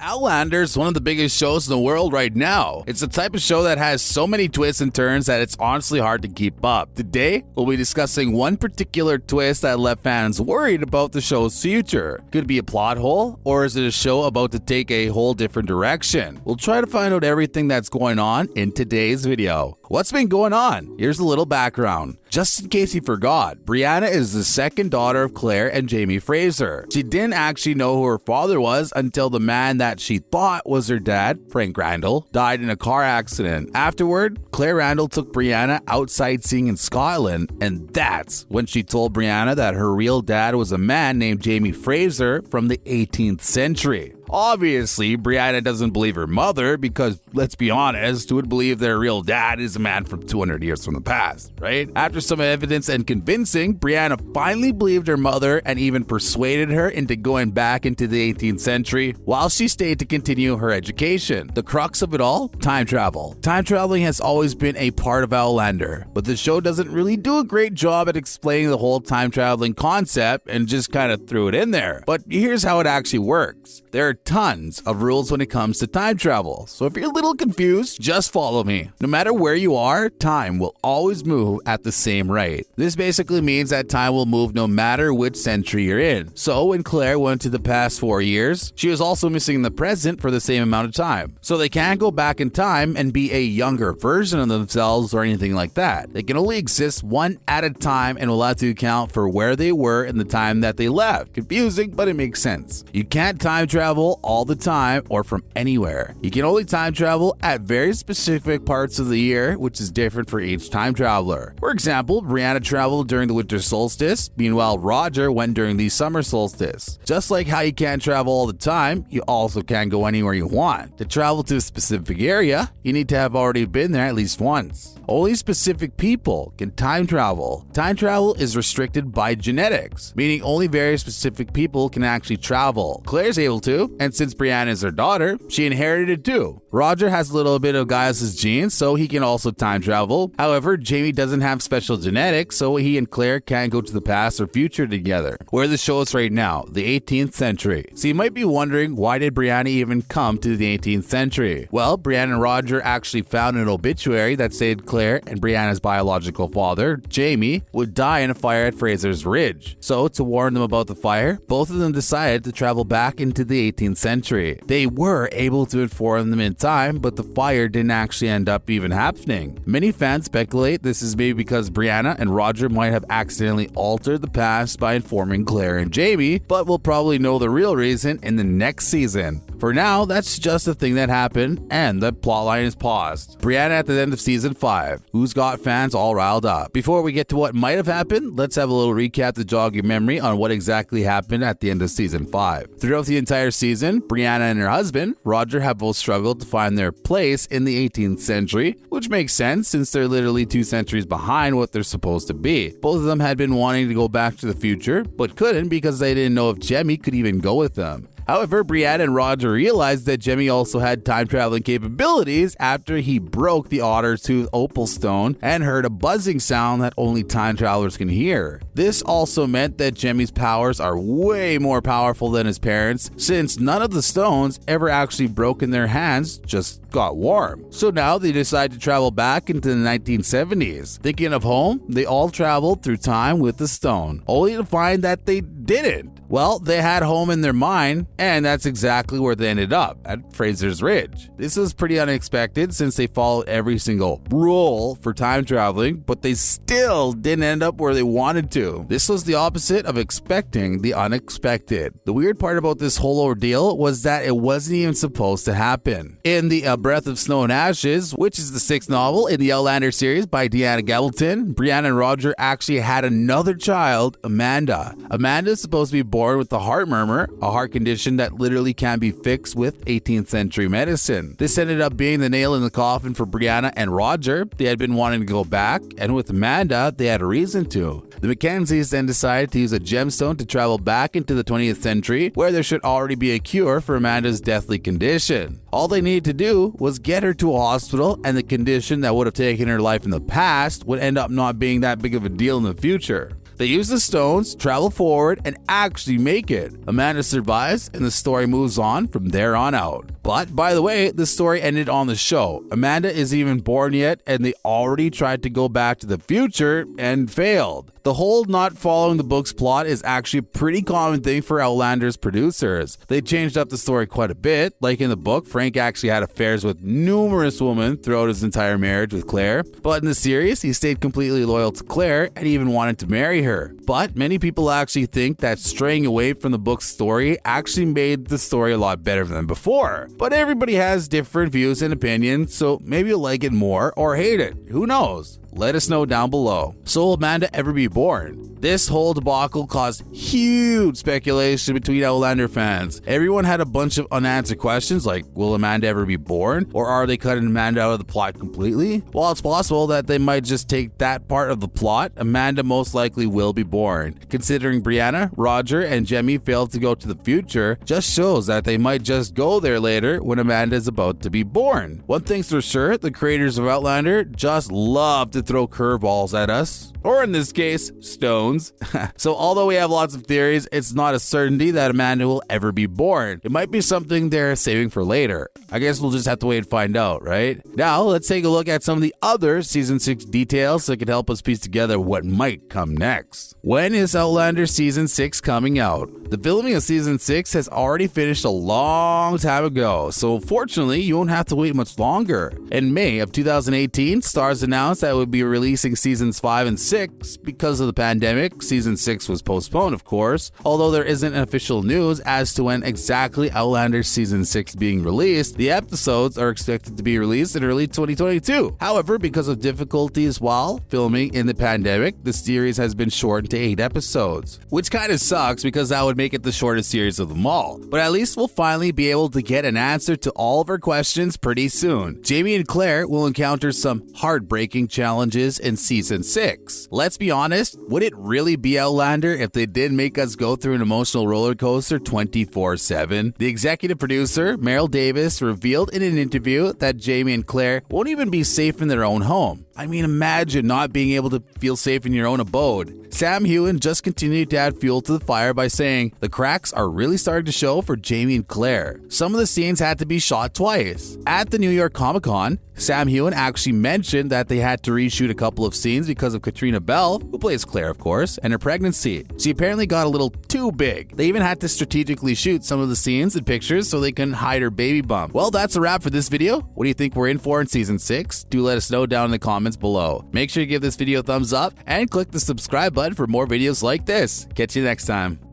Outlander is one of the biggest shows in the world right now. It's the type of show that has so many twists and turns that it's honestly hard to keep up. Today, we'll be discussing one particular twist that left fans worried about the show's future. Could it be a plot hole, or is it a show about to take a whole different direction? We'll try to find out everything that's going on in today's video. What's been going on? Here's a little background. Just in case you forgot, Brianna is the second daughter of Claire and Jemmy Fraser. She didn't actually know who her father was until the man that she thought was her dad, Frank Randall, died in a car accident. Afterward, Claire Randall took Brianna out sightseeing in Scotland, and that's when she told Brianna that her real dad was a man named Jemmy Fraser from the 18th century. Obviously, Brianna doesn't believe her mother because, let's be honest, who would believe their real dad is a man from 200 years from the past, right? After some evidence and convincing, Brianna finally believed her mother and even persuaded her into going back into the 18th century while she stayed to continue her education. The crux of it all? Time travel. Time traveling has always been a part of Outlander, but the show doesn't really do a great job at explaining the whole time traveling concept and just kind of threw it in there. But here's how it actually works. There are tons of rules when it comes to time travel, so if you're a little confused, just follow me. No matter where you are, time will always move at the same rate. This basically means that time will move no matter which century you're in. So when Claire went to the past 4 years, she was also missing the present for the same amount of time. So they can't go back in time and be a younger version of themselves or anything like that. They can only exist one at a time and will have to account for where they were in the time that they left. Confusing, but it makes sense. You can't time travel all the time or from anywhere. You can only time travel at very specific parts of the year, which is different for each time traveler. For example, Brianna traveled during the winter solstice, meanwhile Roger went during the summer solstice. Just like how you can't travel all the time, you also can't go anywhere you want. To travel to a specific area, you need to have already been there at least once. Only specific people can time travel. Time travel is restricted by genetics, meaning only very specific people can actually travel. Claire's able to, and since Brianna is her daughter, she inherited it too. Roger has a little bit of Gaius' genes, so he can also time travel. However, Jamie doesn't have special genetics, so he and Claire can't go to the past or future together. Where the show is right now, the 18th century. So you might be wondering, why did Brianna even come to the 18th century? Well, Brianna and Roger actually found an obituary that said Claire and Brianna's biological father, Jamie, would die in a fire at Fraser's Ridge. So, to warn them about the fire, both of them decided to travel back into the 18th century. They were able to inform them in time, but the fire didn't actually end up even happening. Many fans speculate this is maybe because Brianna and Roger might have accidentally altered the past by informing Claire and Jamie, but we'll probably know the real reason in the next season. For now, that's just a thing that happened, and the plotline is paused. Brianna at the end of season 5, who's got fans all riled up. Before we get to what might have happened, let's have a little recap to jog your memory on what exactly happened at the end of season 5. Throughout the entire season, Brianna and her husband, Roger, have both struggled to find their place in the 18th century, which makes sense since they're literally 2 centuries behind what they're supposed to be. Both of them had been wanting to go back to the future, but couldn't because they didn't know if Jemmy could even go with them. However, Brianna and Roger realized that Jemmy also had time-traveling capabilities after he broke the Otter-tooth opal stone and heard a buzzing sound that only time travelers can hear. This also meant that Jemmy's powers are way more powerful than his parents, since none of the stones ever actually broke in their hands, just got warm. So now they decide to travel back into the 1970s. Thinking of home, they all traveled through time with the stone, only to find that they didn't. Well, they had home in their mind, and that's exactly where they ended up, at Fraser's Ridge. This was pretty unexpected since they followed every single rule for time traveling, but they still didn't end up where they wanted to. This was the opposite of expecting the unexpected. The weird part about this whole ordeal was that it wasn't even supposed to happen. In the Breath of Snow and Ashes, which is the 6th novel in the Outlander series by Deanna Gabaldon, Brianna and Roger actually had another child, Amanda. Amanda is supposed to be born with a heart murmur, a heart condition that literally can be fixed with 18th century medicine. This ended up being the nail in the coffin for Brianna and Roger. They had been wanting to go back, and with Amanda, they had a reason to. The MacKenzies then decided to use a gemstone to travel back into the 20th century, where there should already be a cure for Amanda's deathly condition. All they needed to do was get her to a hospital, and the condition that would have taken her life in the past would end up not being that big of a deal in the future. They use the stones, travel forward, and actually make it. Amanda survives, and the story moves on from there on out. But, by the way, the story ended on the show. Amanda isn't even born yet, and they already tried to go back to the future and failed. The whole not following the book's plot is actually a pretty common thing for Outlander's producers. They changed up the story quite a bit. Like in the book, Frank actually had affairs with numerous women throughout his entire marriage with Claire. But in the series, he stayed completely loyal to Claire and even wanted to marry her. But many people actually think that straying away from the book's story actually made the story a lot better than before. But everybody has different views and opinions, so maybe you'll like it more or hate it. Who knows? Let us know down below. So will Amanda ever be born? This whole debacle caused huge speculation between Outlander fans. Everyone had a bunch of unanswered questions like, will Amanda ever be born? Or are they cutting Amanda out of the plot completely? While it's possible that they might just take that part of the plot, Amanda most likely will be born. Considering Brianna, Roger, and Jemmy failed to go to the future, just shows that they might just go there later when Amanda is about to be born. One thing's for sure, the creators of Outlander just love to throw curveballs at us. Or in this case, stones. So although we have lots of theories, it's not a certainty that Amanda will ever be born. It might be something they're saving for later. I guess we'll just have to wait and find out, right? Now, let's take a look at some of the other Season 6 details that could help us piece together what might come next. When is Outlander Season 6 coming out? The filming of Season 6 has already finished a long time ago, so fortunately, you won't have to wait much longer. In May of 2018, Starz announced that it would be releasing Seasons 5 and 6 because of the pandemic. Season 6 was postponed, of course, although there isn't official news as to when exactly Outlander Season 6 being released. The episodes are expected to be released in early 2022. However, because of difficulties while filming in the pandemic, the series has been shortened to 8 episodes, which kind of sucks because that would make it the shortest series of them all. But at least we'll finally be able to get an answer to all of our questions pretty soon. Jamie and Claire will encounter some heartbreaking challenges in Season 6. Let's be honest, would it really be Outlander if they did make us go through an emotional roller coaster 24/7? The executive producer, Meryl Davis, revealed in an interview that Jamie and Claire won't even be safe in their own home. I mean, imagine not being able to feel safe in your own abode. Sam Heughan just continued to add fuel to the fire by saying, the cracks are really starting to show for Jamie and Claire. Some of the scenes had to be shot twice. At the New York Comic-Con, Sam Heughan actually mentioned that they had to reshoot a couple of scenes because of Katrina Bell, who plays Claire of course, and her pregnancy. She apparently got a little too big. They even had to strategically shoot some of the scenes and pictures so they couldn't hide her baby bump. Well, that's a wrap for this video. What do you think we're in for in Season 6? Do let us know down in the comments below. Make sure you give this video a thumbs up and click the subscribe button for more videos like this. Catch you next time.